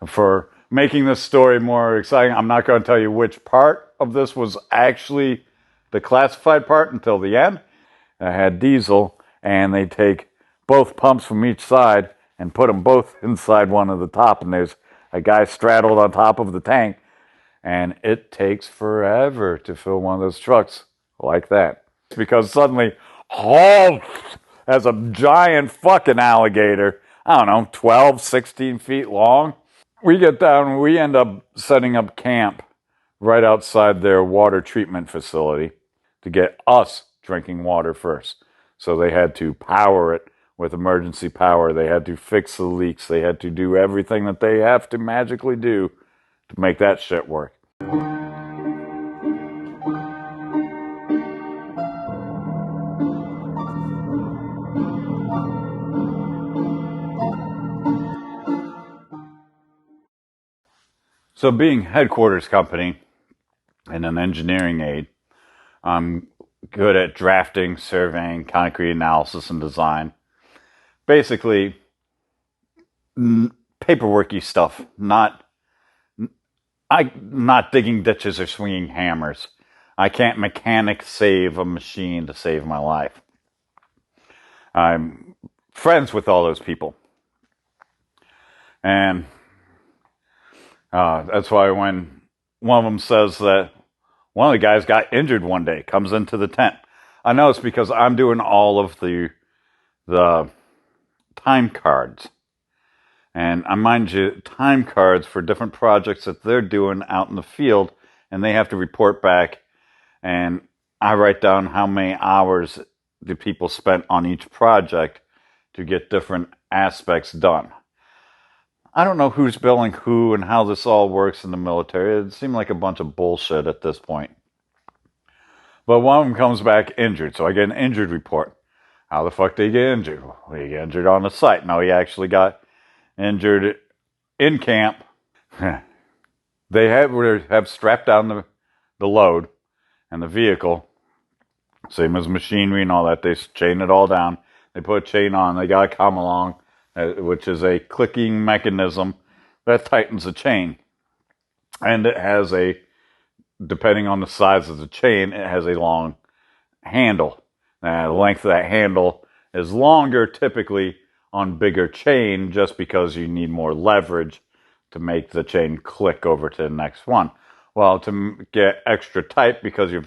For making this story more exciting, I'm not going to tell you which part of this was actually the classified part until the end. I had diesel, and they take both pumps from each side and put them both inside one of the top, and there's a guy straddled on top of the tank, and it takes forever to fill one of those trucks like that. Because suddenly, as a giant fucking alligator, I don't know, 12, 16 feet long. We get down, we end up setting up camp right outside their water treatment facility to get us drinking water first. So they had to power it with emergency power. They had to fix the leaks. They had to do everything that they have to magically do to make that shit work. So being headquarters company and an engineering aide, I'm good at drafting, surveying, concrete analysis, and design. Basically, paperworky stuff, not digging ditches or swinging hammers. I can't mechanic save a machine to save my life. I'm friends with all those people. And that's why when one of them says that one of the guys got injured one day, comes into the tent, I know it's because I'm doing all of the time cards. And I mind you, time cards for different projects that they're doing out in the field, and they have to report back, and I write down how many hours the people spent on each project to get different aspects done. I don't know who's billing who and how this all works in the military. It seemed like a bunch of bullshit at this point. But one of them comes back injured, so I get an injured report. How the fuck did he get injured? Well, he got injured on the site. No, he actually got injured in camp. They have strapped down the load and the vehicle, same as machinery and all that. They chain it all down. They put a chain on. They got to come along, which is a clicking mechanism that tightens the chain. And it has depending on the size of the chain, it has a long handle. The length of that handle is longer typically on bigger chain just because you need more leverage to make the chain click over to the next one. Well, to get extra tight because your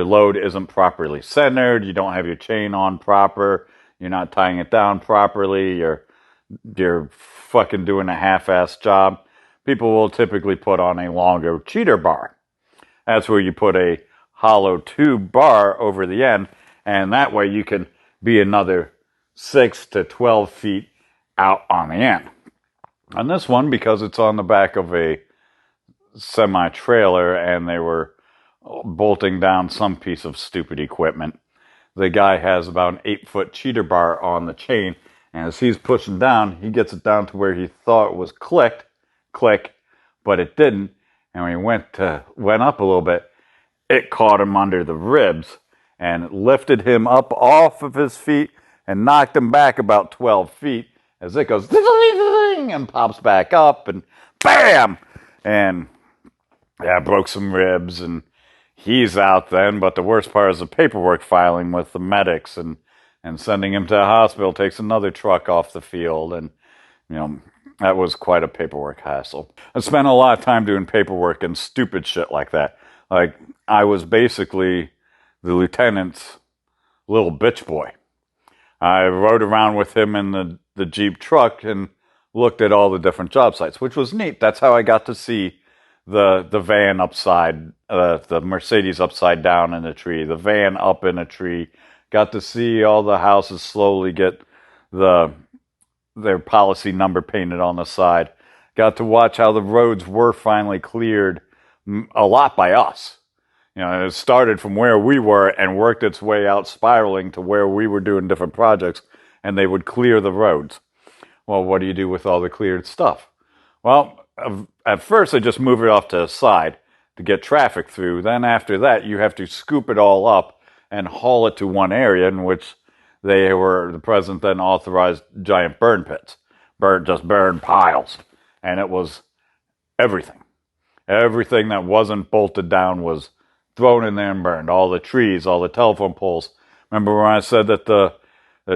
load isn't properly centered, you don't have your chain on proper, you're not tying it down properly, you're fucking doing a half-assed job, people will typically put on a longer cheater bar. That's where you put a hollow tube bar over the end, and that way you can be another 6 to 12 feet out on the end. On this one, because it's on the back of a semi-trailer and they were bolting down some piece of stupid equipment, the guy has about an 8-foot cheater bar on the chain, and as he's pushing down, he gets it down to where he thought it was click, but it didn't, and when he went up a little bit, it caught him under the ribs and lifted him up off of his feet and knocked him back about 12 feet as it goes and pops back up and bam! And yeah, broke some ribs and he's out then. But the worst part is the paperwork filing with the medics and sending him to the hospital takes another truck off the field. And, that was quite a paperwork hassle. I spent a lot of time doing paperwork and stupid shit like that. Like, I was basically the lieutenant's little bitch boy. I rode around with him in the Jeep truck and looked at all the different job sites, which was neat. That's how I got to see the van upside, the Mercedes upside down in a tree, the van up in a tree. Got to see all the houses slowly get their policy number painted on the side. Got to watch how the roads were finally cleared, a lot by us. It started from where we were and worked its way out spiraling to where we were doing different projects, and they would clear the roads. Well, what do you do with all the cleared stuff? Well, at first they just move it off to the side to get traffic through. Then after that, you have to scoop it all up and haul it to one area in which the president then authorized giant burn pits. Burn piles. and it was everything. Everything that wasn't bolted down was thrown in there and burned. All the trees, all the telephone poles. Remember when I said that the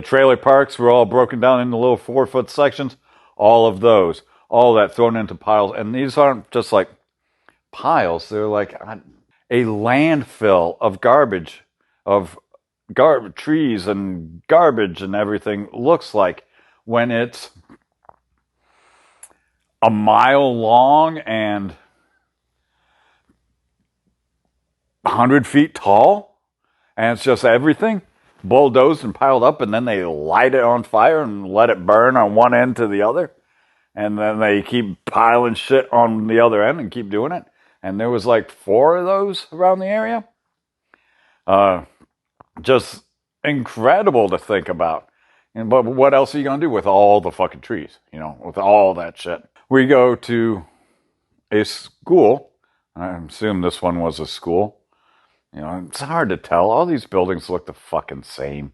trailer parks were all broken down into little 4-foot sections? All of those. All that thrown into piles. And these aren't just like piles. They're like a landfill of garbage, trees and garbage and everything looks like when it's a mile long and 100 feet tall, and it's just everything bulldozed and piled up, and then they light it on fire and let it burn on one end to the other, and then they keep piling shit on the other end and keep doing it. And there was like 4 of those around the area. Just incredible to think about. But what else are you going to do with all the fucking trees? With all that shit. We go to a school. I assume this one was a school. It's hard to tell. All these buildings look the fucking same.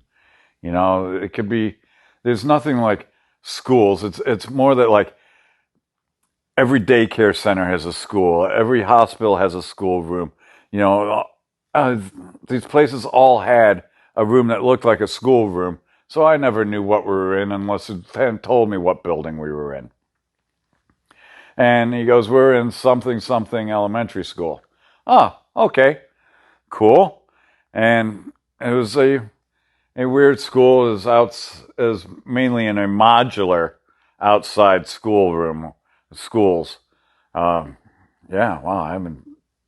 It could be, there's nothing like schools. It's more that like every daycare center has a school. Every hospital has a school room. These places all had a room that looked like a school room. So I never knew what we were in unless it told me what building we were in. And he goes, we're in something elementary school. Oh, okay. Cool. And it was a weird school. Is mainly in a modular outside schools. Yeah, wow, I haven't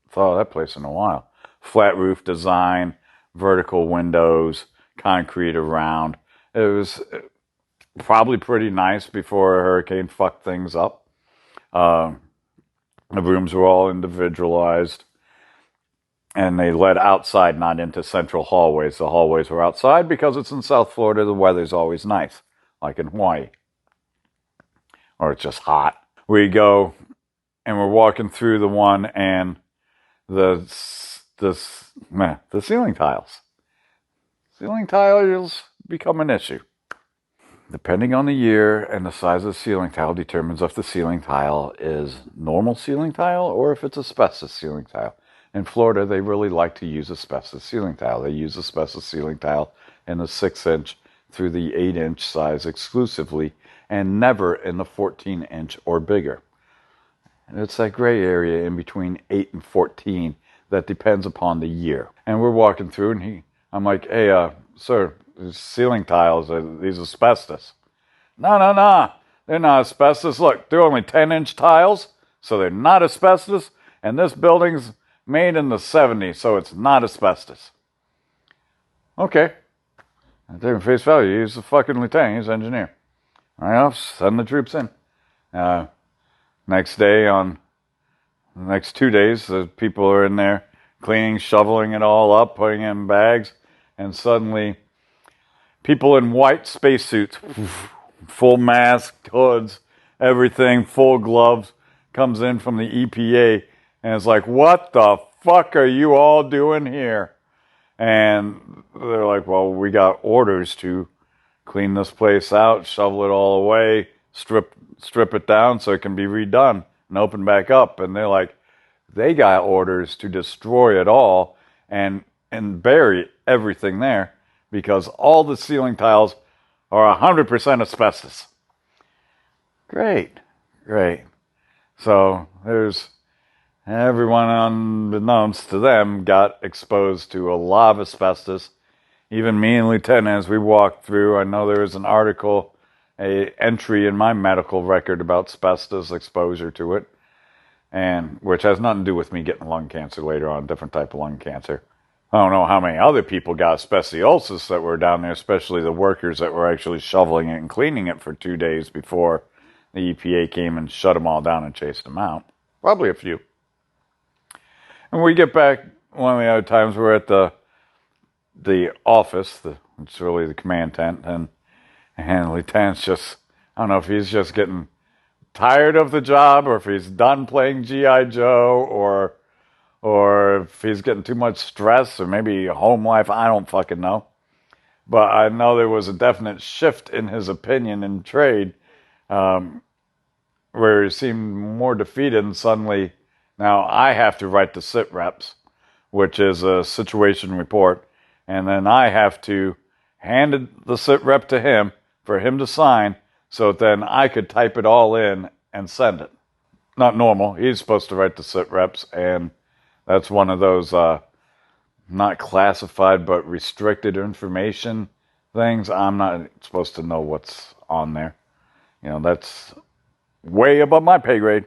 thought of that place in a while. Flat roof design, vertical windows, concrete around. It was probably pretty nice before a hurricane fucked things up. The rooms were all individualized. And they led outside, not into central hallways. The hallways were outside because it's in South Florida. The weather's always nice, like in Hawaii. Or it's just hot. We go, and we're walking through the one, and the ceiling tiles. Ceiling tiles become an issue. Depending on the year and the size of the ceiling tile determines if the ceiling tile is normal ceiling tile or if it's asbestos ceiling tile. In Florida, they really like to use asbestos ceiling tile. They use asbestos ceiling tile in the 6-inch through the 8-inch size exclusively, and never in the 14-inch or bigger. And it's that gray area in between 8 and 14 that depends upon the year. And we're walking through, and I'm like, hey, sir, these ceiling tiles, these asbestos. No, they're not asbestos. Look, they're only 10-inch tiles, so they're not asbestos, and this building's made in the 70s, so it's not asbestos. Okay. I take him face value. He's a fucking lieutenant. He's an engineer. All right, I'll send the troops in. Next day, on the next 2 days, the people are in there cleaning, shoveling it all up, putting it in bags, and suddenly people in white spacesuits, full mask, hoods, everything, full gloves, comes in from the EPA. And it's like, what the fuck are you all doing here? And they're like, well, we got orders to clean this place out, shovel it all away, strip it down so it can be redone and open back up. And they're like, they got orders to destroy it all and bury everything there because all the ceiling tiles are 100% asbestos. Great. So there's... everyone, unbeknownst to them, got exposed to a lot of asbestos. Even me and Lieutenant, as we walked through, I know there was an article, an entry in my medical record about asbestos exposure to it, and which has nothing to do with me getting lung cancer later on, different type of lung cancer. I don't know how many other people got asbestosis that were down there, especially the workers that were actually shoveling it and cleaning it for 2 days before the EPA came and shut them all down and chased them out. Probably a few. And we get back, one of the other times we're at the office, it's really the command tent, and the lieutenant's just, I don't know if he's just getting tired of the job or if he's done playing G.I. Joe or if he's getting too much stress or maybe home life, I don't fucking know. But I know there was a definite shift in his opinion in trade, where he seemed more defeated, and suddenly now I have to write the sit reps, which is a situation report, and then I have to hand the sit rep to him for him to sign, so then I could type it all in and send it. Not normal. He's supposed to write the sit reps, and that's one of those not classified but restricted information things. I'm not supposed to know what's on there. You know, that's way above my pay grade.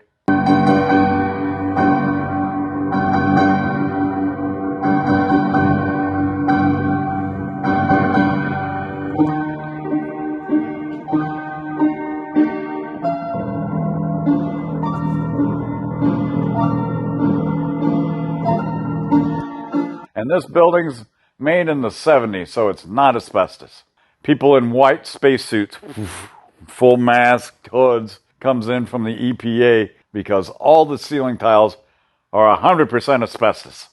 And this building's made in the 70s, so it's not asbestos. People in white spacesuits, full mask, hoods, comes in from the EPA because all the ceiling tiles are 100% asbestos.